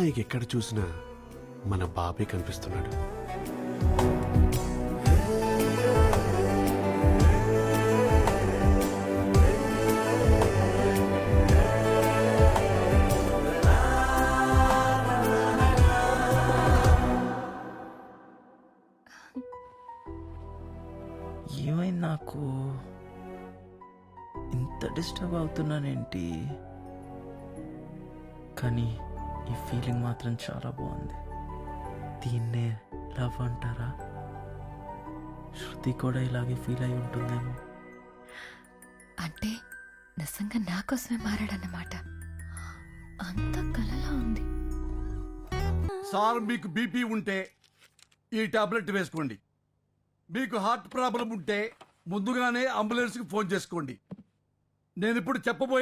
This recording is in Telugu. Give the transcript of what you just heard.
అమ్మాయికి ఎక్కడ చూసినా మన బాబే కనిపిస్తున్నాడు. ఏమైంది నాకు? ఇంత డిస్టర్బ్ అవుతున్నానేంటి? కానీ ఈ ఫీలింగ్ మాత్రం చాలా బాగుంది. దీన్నే లవ్ అంటారా? శృతి కూడా ఇలాగే ఫీల్ అయి ఉంటుందేమో. అంటే నిజంగా నా కోసమే మారాడన్నమాట. అంత కలలా ఉంది. సార్, మీకు బీపీ ఉంటే ఈ టాబ్లెట్ వేసుకోండి. మీకు హార్ట్ ప్రాబ్లం ఉంటే ముందుగానే అంబులెన్స్కి ఫోన్ చేసుకోండి. నేను ఇప్పుడు చెప్పబోయే